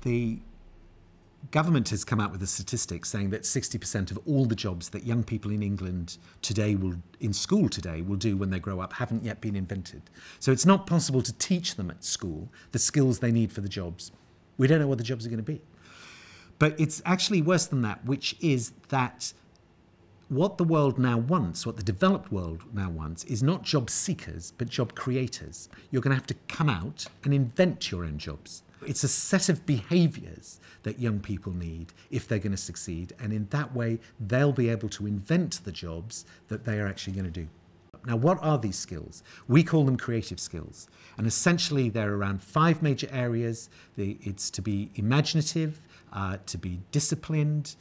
the government has come out with a statistic saying that 60% of all the jobs that young people in England today in school today will do when they grow up haven't yet been invented. So it's not possible to teach them at school the skills they need for the jobs. We don't know what the jobs are going to be. But it's actually worse than that, which is that what the world now wants, what the developed world now wants, is not job seekers, but job creators. You're going to have to come out and invent your own jobs. It's a set of behaviours that young people need if they're going to succeed, and in that way they'll be able to invent the jobs that they are actually going to do. Now, what are these skills? We call them creative skills, and essentially they're around 5 major areas. It's to be imaginative, to be disciplined,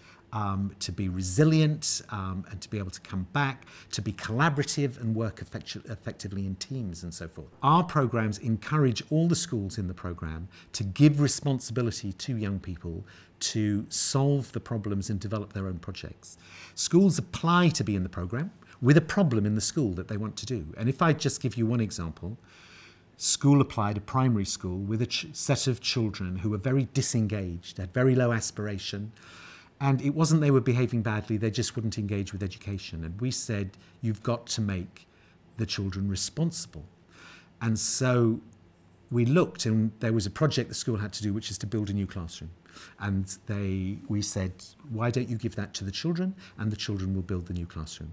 to be resilient, and to be able to come back, to be collaborative and work effectively in teams and so forth. Our programs encourage all the schools in the program to give responsibility to young people to solve the problems and develop their own projects. Schools apply to be in the program with a problem in the school that they want to do. And if I just give you one example, school applied, a primary school, with a set of children who were very disengaged, had very low aspiration, and it wasn't they were behaving badly, they just wouldn't engage with education. And we said, you've got to make the children responsible. And so we looked, and there was a project the school had to do, which is to build a new classroom. And we said, why don't you give that to the children, and the children will build the new classroom.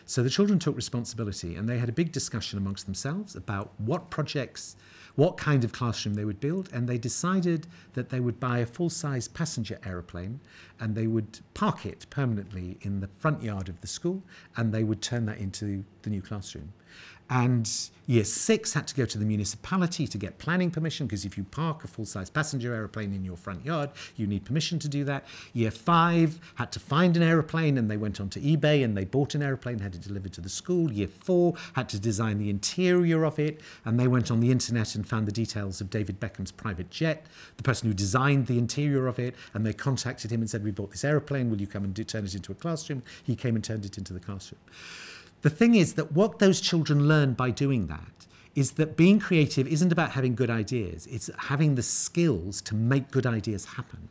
So the children took responsibility, and they had a big discussion amongst themselves about what projects, what kind of classroom they would build, and they decided that they would buy a full-size passenger aeroplane, and they would park it permanently in the front yard of the school, and they would turn that into the new classroom. And Year 6 had to go to the municipality to get planning permission, because if you park a full-size passenger aeroplane in your front yard, you need permission to do that. Year 5 had to find an aeroplane, and they went onto eBay and they bought an aeroplane, had it delivered to the school. Year 4 had to design the interior of it, and they went on the internet and found the details of David Beckham's private jet, the person who designed the interior of it, and they contacted him and said, we bought this aeroplane, will you come and turn it into a classroom? He came and turned it into the classroom. The thing is that what those children learn by doing that is that being creative isn't about having good ideas, it's having the skills to make good ideas happen.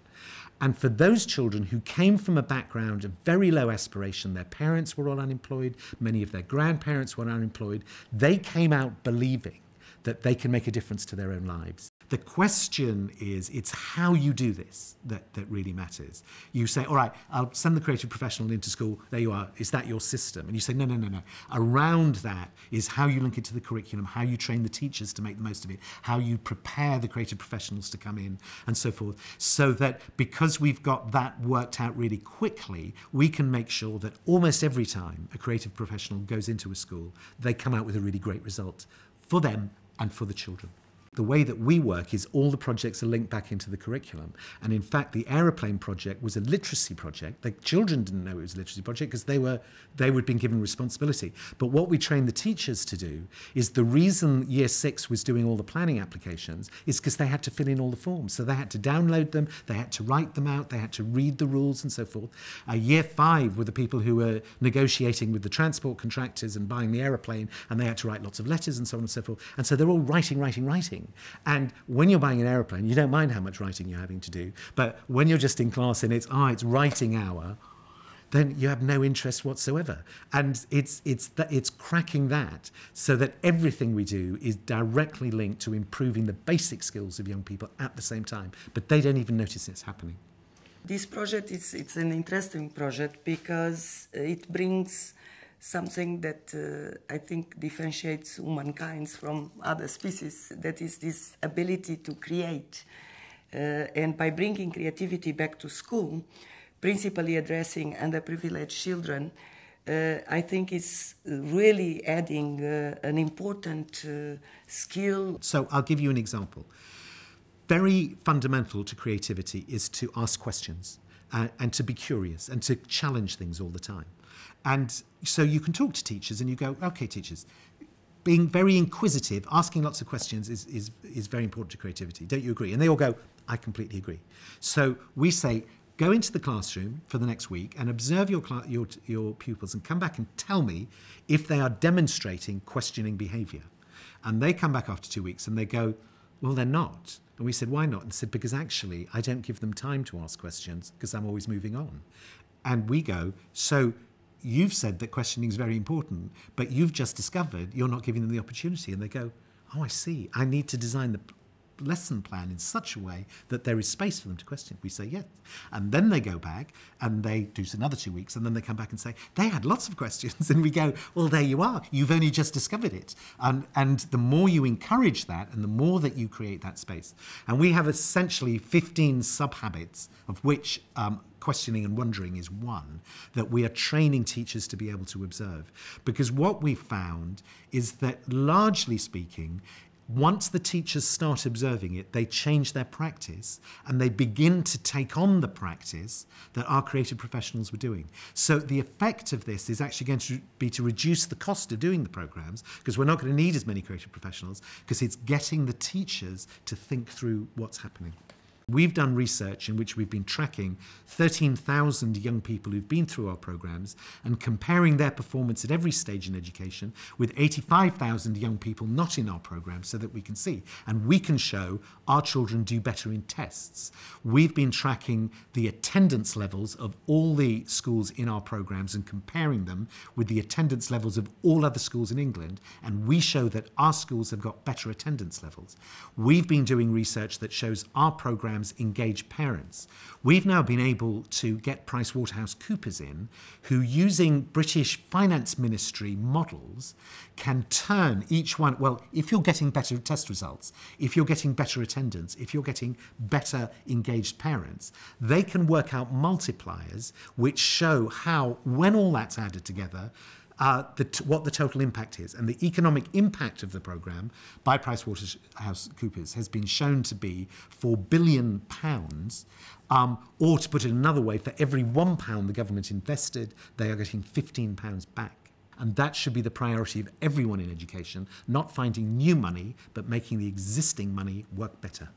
And for those children who came from a background of very low aspiration, their parents were all unemployed, many of their grandparents were unemployed, they came out believing that they can make a difference to their own lives. The question is, it's how you do this that really matters. You say, all right, I'll send the creative professional into school, there you are, is that your system? And you say, no, no, no, no. Around that is how you link it to the curriculum, how you train the teachers to make the most of it, how you prepare the creative professionals to come in, and so forth, so that because we've got that worked out really quickly, we can make sure that almost every time a creative professional goes into a school, they come out with a really great result for them and for the children. The way that we work is all the projects are linked back into the curriculum. And in fact, the aeroplane project was a literacy project. The children didn't know it was a literacy project because they had been given responsibility. But what we trained the teachers to do is the reason Year 6 was doing all the planning applications is because they had to fill in all the forms. So they had to download them, they had to write them out, they had to read the rules and so forth. Year 5 were the people who were negotiating with the transport contractors and buying the aeroplane, and they had to write lots of letters and so on and so forth. And so they're all writing. And when you're buying an aeroplane, you don't mind how much writing you're having to do. But when you're just in class and it's writing hour, then you have no interest whatsoever. And it's cracking that so that everything we do is directly linked to improving the basic skills of young people at the same time. But they don't even notice it's happening. This project it's an interesting project because it brings something that I think differentiates humankind from other species, that is this ability to create. And by bringing creativity back to school, principally addressing underprivileged children, I think it's really adding an important skill. So I'll give you an example. Very fundamental to creativity is to ask questions and to be curious and to challenge things all the time. And so you can talk to teachers and you go, okay, teachers, being very inquisitive, asking lots of questions is very important to creativity. Don't you agree? And they all go, I completely agree. So we say, go into the classroom for the next week and observe your pupils and come back and tell me if they are demonstrating questioning behaviour. And they come back after 2 weeks and they go, well, they're not. And we said, why not? And said, because actually I don't give them time to ask questions because I'm always moving on. And we go, so you've said that questioning is very important, but you've just discovered you're not giving them the opportunity. And they go, oh, I see. I need to design the lesson plan in such a way that there is space for them to question. We say yes. And then they go back and they do another 2 weeks, and then they come back and say, they had lots of questions. And we go, well, there you are. You've only just discovered it. And the more you encourage that and the more that you create that space. And we have essentially 15 sub-habits, of which questioning and wondering is one, that we are training teachers to be able to observe. Because what we found is that, largely speaking, once the teachers start observing it, they change their practice and they begin to take on the practice that our creative professionals were doing. So the effect of this is actually going to be to reduce the cost of doing the programs, because we're not going to need as many creative professionals, because it's getting the teachers to think through what's happening. We've done research in which we've been tracking 13,000 young people who've been through our programs and comparing their performance at every stage in education with 85,000 young people not in our programs, so that we can see. And we can show our children do better in tests. We've been tracking the attendance levels of all the schools in our programs and comparing them with the attendance levels of all other schools in England. And we show that our schools have got better attendance levels. We've been doing research that shows our programs engage parents. We've now been able to get PricewaterhouseCoopers in, who, using British Finance Ministry models, can turn each one, well, if you're getting better test results, if you're getting better attendance, if you're getting better engaged parents, they can work out multipliers which show how, when all that's added together, what the total impact is. And the economic impact of the programme by PricewaterhouseCoopers has been shown to be £4 billion, or, to put it another way, for every £1 the government invested, they are getting £15 back. And that should be the priority of everyone in education, not finding new money, but making the existing money work better.